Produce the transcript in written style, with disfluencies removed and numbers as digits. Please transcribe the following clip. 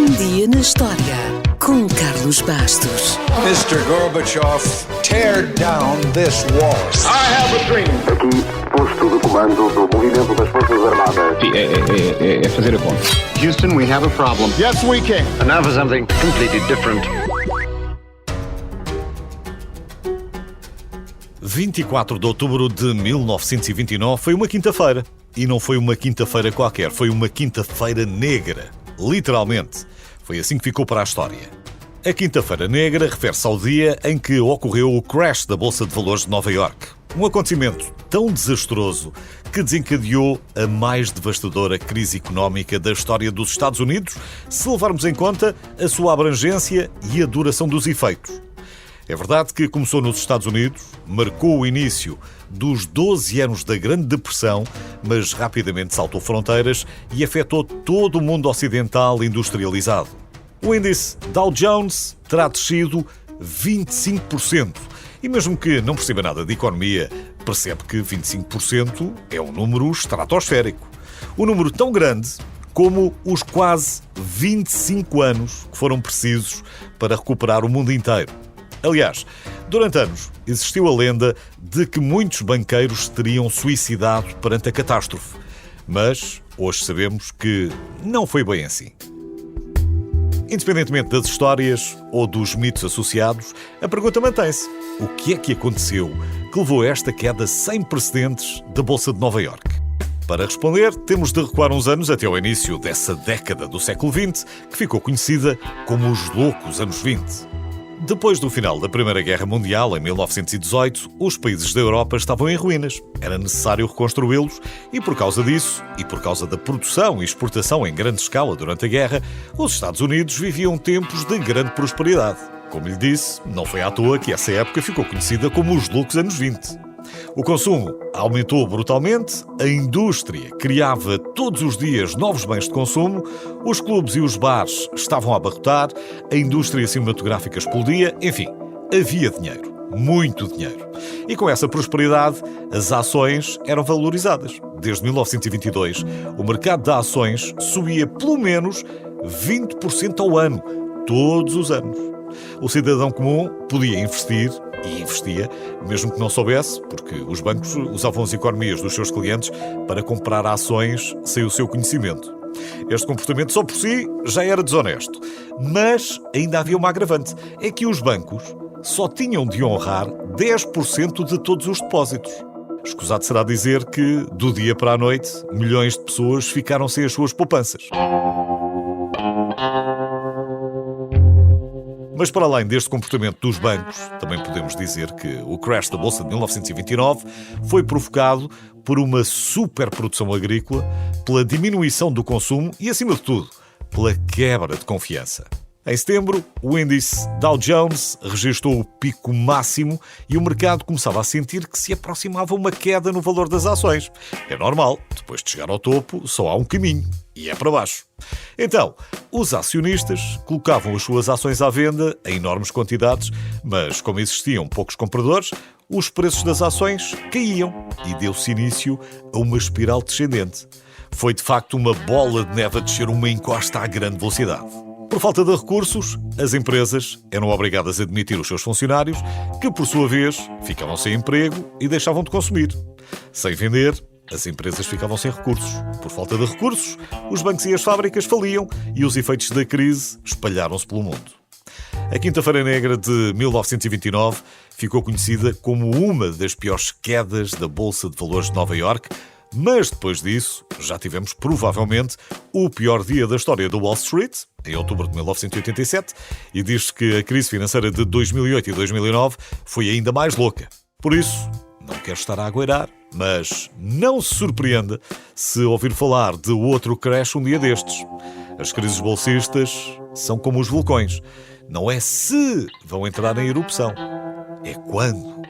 Um dia na história com Carlos Bastos. Mr. Gorbachev, tear down this wall. I have a dream. Aqui, posto de comando do movimento das Forças Armadas. É fazer a conta. Houston, we have a problem. Yes, we can. And now for something completely different. 24 de outubro de 1929 foi uma quinta-feira. E não foi uma quinta-feira qualquer, foi uma quinta-feira negra. Literalmente. Foi assim que ficou para a história. A Quinta-feira Negra refere-se ao dia em que ocorreu o crash da Bolsa de Valores de Nova Iorque. Um acontecimento tão desastroso que desencadeou a mais devastadora crise económica da história dos Estados Unidos, se levarmos em conta a sua abrangência e a duração dos efeitos. É verdade que começou nos Estados Unidos, marcou o início dos 12 anos da Grande Depressão, mas rapidamente saltou fronteiras e afetou todo o mundo ocidental industrializado. O índice Dow Jones terá descido 25%. E mesmo que não perceba nada de economia, percebe que 25% é um número estratosférico. Um número tão grande como os quase 25 anos que foram precisos para recuperar o mundo inteiro. Aliás, durante anos existiu a lenda de que muitos banqueiros se teriam suicidado perante a catástrofe. Mas hoje sabemos que não foi bem assim. Independentemente das histórias ou dos mitos associados, a pergunta mantém-se. O que é que aconteceu que levou a esta queda sem precedentes da Bolsa de Nova Iorque? Para responder, temos de recuar uns anos até ao início dessa década do século XX, que ficou conhecida como os loucos anos 20. Depois do final da Primeira Guerra Mundial, em 1918, os países da Europa estavam em ruínas. Era necessário reconstruí-los e, por causa disso, e por causa da produção e exportação em grande escala durante a guerra, os Estados Unidos viviam tempos de grande prosperidade. Como lhe disse, não foi à toa que essa época ficou conhecida como os loucos anos 20. O consumo aumentou brutalmente, a indústria criava todos os dias novos bens de consumo, os clubes e os bares estavam a abarrotar, a indústria cinematográfica explodia, enfim, havia dinheiro, muito dinheiro. E com essa prosperidade, as ações eram valorizadas. Desde 1922, o mercado de ações subia pelo menos 20% ao ano, todos os anos. O cidadão comum podia investir e investia, mesmo que não soubesse, porque os bancos usavam as economias dos seus clientes para comprar ações sem o seu conhecimento. Este comportamento só por si já era desonesto. Mas ainda havia uma agravante. É que os bancos só tinham de honrar 10% de todos os depósitos. Escusado será dizer que, do dia para a noite, milhões de pessoas ficaram sem as suas poupanças. Mas para além deste comportamento dos bancos, também podemos dizer que o crash da Bolsa de 1929 foi provocado por uma superprodução agrícola, pela diminuição do consumo e, acima de tudo, pela quebra de confiança. Em setembro, o índice Dow Jones registrou o pico máximo e o mercado começava a sentir que se aproximava uma queda no valor das ações. É normal, depois de chegar ao topo, só há um caminho, e é para baixo. Então, os acionistas colocavam as suas ações à venda em enormes quantidades, mas como existiam poucos compradores, os preços das ações caíam e deu-se início a uma espiral descendente. Foi de facto uma bola de neve a descer uma encosta a grande velocidade. Por falta de recursos, as empresas eram obrigadas a demitir os seus funcionários, que por sua vez ficavam sem emprego e deixavam de consumir. Sem vender, as empresas ficavam sem recursos. Por falta de recursos, os bancos e as fábricas faliam e os efeitos da crise espalharam-se pelo mundo. A Quinta-feira Negra de 1929 ficou conhecida como uma das piores quedas da Bolsa de Valores de Nova Iorque, mas depois disso já tivemos provavelmente o pior dia da história do Wall Street, em outubro de 1987, e diz-se que a crise financeira de 2008 e 2009 foi ainda mais louca. Por isso, não quero estar a agoirar, mas não se surpreenda se ouvir falar de outro crash um dia destes. As crises bolsistas são como os vulcões. Não é se vão entrar em erupção, é quando.